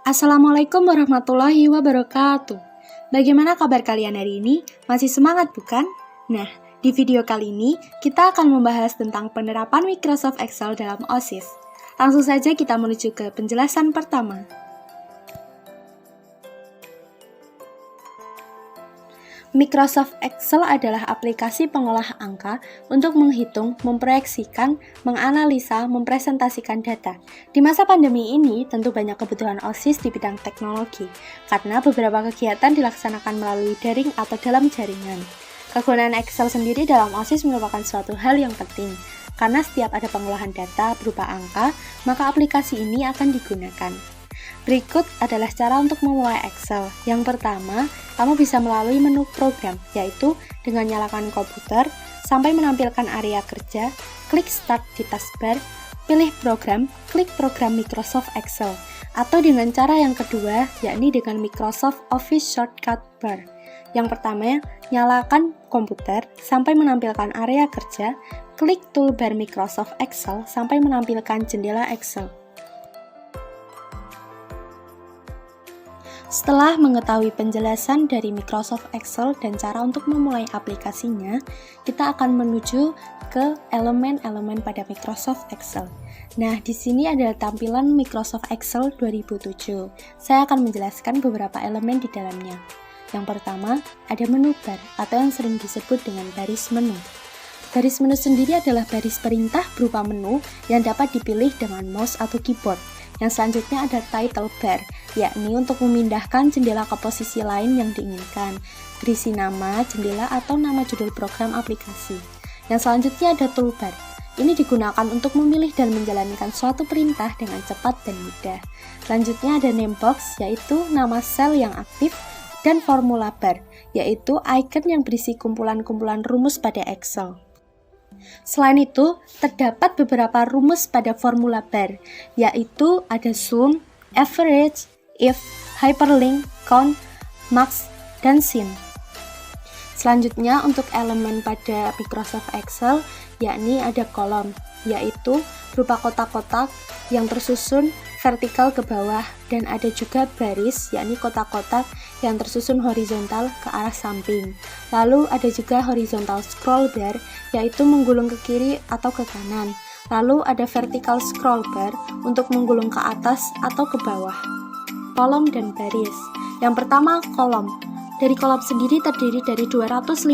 Assalamualaikum warahmatullahi wabarakatuh. Bagaimana kabar kalian hari ini? Masih semangat bukan? Nah, di video kali ini kita akan membahas tentang penerapan Microsoft Excel dalam OSIS. Langsung saja kita menuju ke penjelasan pertama. Microsoft Excel adalah aplikasi pengolah angka untuk menghitung, memproyeksikan, menganalisa, mempresentasikan data. Di masa pandemi ini, tentu banyak kebutuhan OSIS di bidang teknologi, karena beberapa kegiatan dilaksanakan melalui daring atau dalam jaringan. Kegunaan Excel sendiri dalam OSIS merupakan suatu hal yang penting, karena setiap ada pengolahan data berupa angka, maka aplikasi ini akan digunakan. Berikut adalah cara untuk memulai Excel. Yang pertama, kamu bisa melalui menu program, yaitu dengan nyalakan komputer, sampai menampilkan area kerja, klik Start di taskbar, pilih program, klik program Microsoft Excel. Atau dengan cara yang kedua, yakni dengan Microsoft Office Shortcut Bar. Yang pertama, nyalakan komputer, sampai menampilkan area kerja, klik toolbar Microsoft Excel, sampai menampilkan jendela Excel. Setelah mengetahui penjelasan dari Microsoft Excel dan cara untuk memulai aplikasinya, kita akan menuju ke elemen-elemen pada Microsoft Excel. Nah, di sini ada tampilan Microsoft Excel 2007. Saya akan menjelaskan beberapa elemen di dalamnya. Yang pertama, ada menu bar atau yang sering disebut dengan baris menu. Baris menu sendiri adalah baris perintah berupa menu yang dapat dipilih dengan mouse atau keyboard. Yang selanjutnya ada title bar, yakni untuk memindahkan jendela ke posisi lain yang diinginkan, berisi nama, jendela, atau nama judul program aplikasi. Yang selanjutnya ada toolbar. Ini digunakan untuk memilih dan menjalankan suatu perintah dengan cepat dan mudah. Selanjutnya ada name box, yaitu nama sel yang aktif, dan formula bar, yaitu icon yang berisi kumpulan-kumpulan rumus pada Excel. Selain itu, terdapat beberapa rumus pada formula bar, yaitu ada sum, average, if, hyperlink, count, max, dan sin. Selanjutnya, untuk elemen pada Microsoft Excel, yakni ada kolom, yaitu berupa kotak-kotak yang tersusun vertikal ke bawah, dan ada juga baris, yakni kotak-kotak yang tersusun horizontal ke arah samping. Lalu ada juga horizontal scroll bar, yaitu menggulung ke kiri atau ke kanan. Lalu ada vertical scroll bar untuk menggulung ke atas atau ke bawah. Kolom dan baris. Yang pertama, kolom. Dari kolom sendiri terdiri dari 256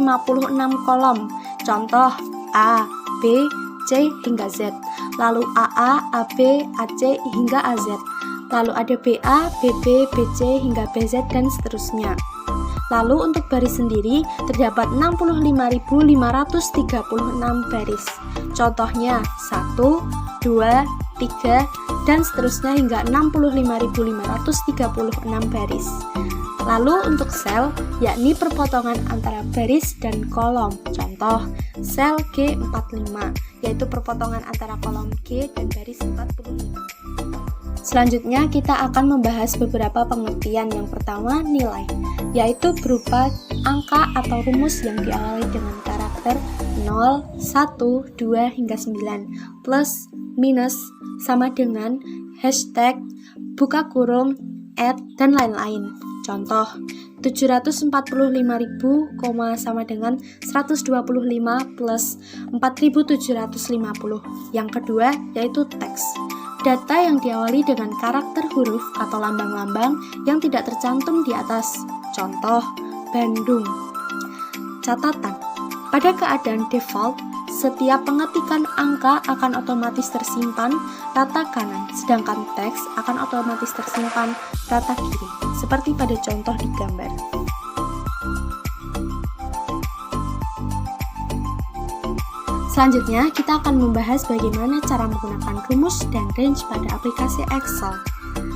kolom. Contoh A, B, C hingga Z. Lalu AA, AB, AC hingga AZ. Lalu ada BA, BB, BC hingga BZ dan seterusnya. Lalu untuk baris sendiri terdapat 65.536 baris. Contohnya 1, 2, 3, dan seterusnya hingga 65.536 baris. Lalu untuk sel, yakni perpotongan antara baris dan kolom. Contoh, sel G45, yaitu perpotongan antara kolom G dan baris 45. Selanjutnya, kita akan membahas beberapa pengertian. Yang pertama, nilai, yaitu berupa angka atau rumus yang diawali dengan karakter 0, 1, 2, hingga 9, plus, minus, sama dengan, hashtag, buka kurung, add, dan lain-lain. Contoh, 745.000, sama dengan 125 plus 4.750. Yang kedua, yaitu teks. Data yang diawali dengan karakter huruf atau lambang-lambang yang tidak tercantum di atas. Contoh, Bandung. Catatan, pada keadaan default, setiap pengetikan angka akan otomatis tersimpan rata kanan, sedangkan teks akan otomatis tersimpan rata kiri, seperti pada contoh di gambar. Selanjutnya, kita akan membahas bagaimana cara menggunakan rumus dan range pada aplikasi Excel.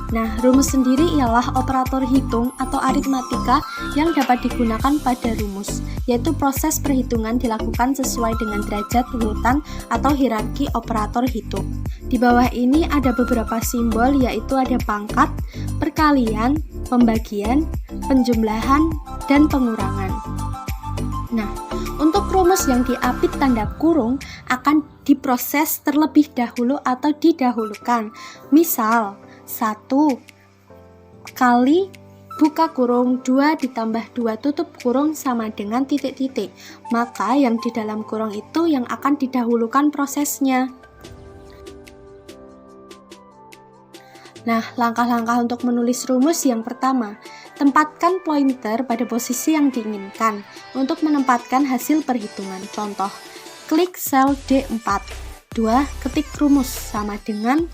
Nah, rumus sendiri ialah operator hitung atau aritmatika yang dapat digunakan pada rumus, yaitu proses perhitungan dilakukan sesuai dengan derajat urutan atau hierarki operator hitung. Di bawah ini ada beberapa simbol, yaitu ada pangkat, perkalian, pembagian, penjumlahan, dan pengurangan. Nah, untuk rumus yang diapit tanda kurung akan diproses terlebih dahulu atau didahulukan. Misal, 1 kali buka kurung 2 ditambah 2 tutup kurung sama dengan titik-titik. Maka yang di dalam kurung itu yang akan didahulukan prosesnya. Nah, langkah-langkah untuk menulis rumus yang pertama, tempatkan pointer pada posisi yang diinginkan untuk menempatkan hasil perhitungan. Contoh, klik sel D4. 2. Ketik rumus sama dengan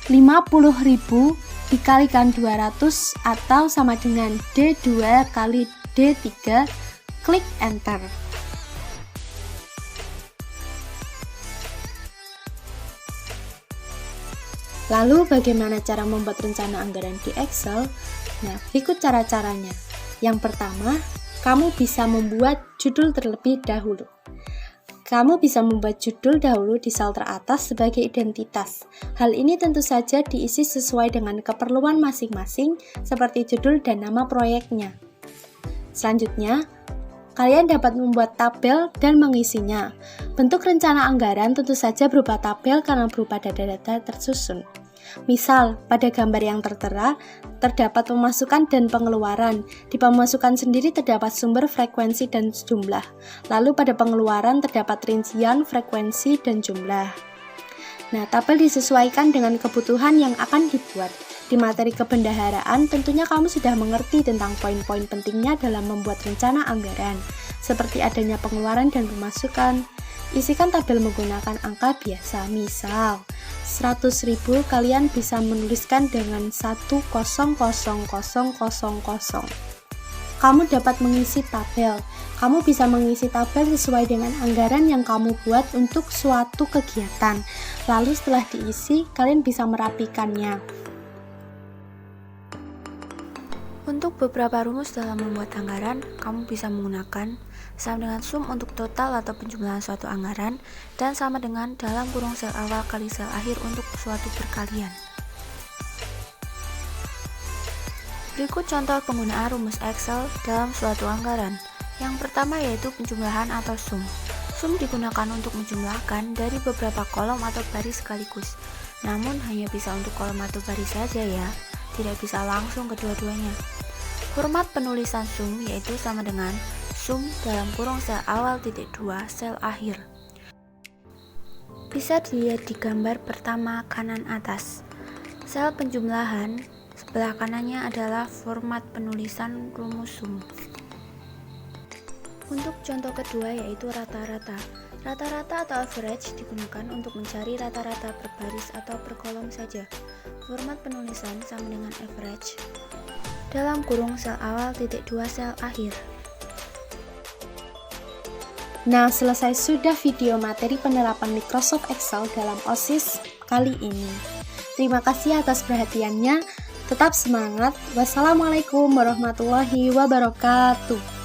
50.000 dikalikan 200 atau sama dengan D2 kali D3, klik enter. Lalu bagaimana cara membuat rencana anggaran di Excel? Nah, berikut cara-caranya. Yang pertama, kamu bisa membuat judul terlebih dahulu. Kamu bisa membuat judul dahulu di sel teratas sebagai identitas. Hal ini tentu saja diisi sesuai dengan keperluan masing-masing, seperti judul dan nama proyeknya. Selanjutnya, kalian dapat membuat tabel dan mengisinya. Bentuk rencana anggaran tentu saja berupa tabel karena berupa data-data tersusun. Misal, pada gambar yang tertera, terdapat pemasukan dan pengeluaran. Di pemasukan sendiri terdapat sumber, frekuensi, dan jumlah. Lalu pada pengeluaran terdapat rincian, frekuensi, dan jumlah. Nah, tabel disesuaikan dengan kebutuhan yang akan dibuat. Di materi kebendaharaan, tentunya kamu sudah mengerti tentang poin-poin pentingnya dalam membuat rencana anggaran, seperti adanya pengeluaran dan pemasukan. Isikan tabel menggunakan angka biasa, misal 100.000 kalian bisa menuliskan dengan 1000000. Kamu dapat mengisi tabel. Kamu bisa mengisi tabel sesuai dengan anggaran yang kamu buat untuk suatu kegiatan. Lalu setelah diisi, kalian bisa merapikannya. Untuk beberapa rumus dalam membuat anggaran, kamu bisa menggunakan sama dengan sum untuk total atau penjumlahan suatu anggaran, dan sama dengan dalam kurung sel awal kali sel akhir untuk suatu perkalian. Berikut contoh penggunaan rumus Excel dalam suatu anggaran. Yang pertama yaitu penjumlahan atau sum. Sum digunakan untuk menjumlahkan dari beberapa kolom atau baris sekaligus. Namun hanya bisa untuk kolom atau baris saja ya, tidak bisa langsung kedua-duanya. Format penulisan sum yaitu sama dengan sum dalam kurung sel awal titik 2 sel akhir. Bisa dilihat di gambar pertama kanan atas. Sel penjumlahan sebelah kanannya adalah format penulisan rumus sum. Untuk contoh kedua yaitu rata-rata. Rata-rata atau average digunakan untuk mencari rata-rata per baris atau per kolom saja. Format penulisan sama dengan average dalam kurung sel awal titik 2 sel akhir. Nah, selesai sudah video materi penerapan Microsoft Excel dalam OSIS kali ini. Terima kasih atas perhatiannya. Tetap semangat. Wassalamualaikum warahmatullahi wabarakatuh.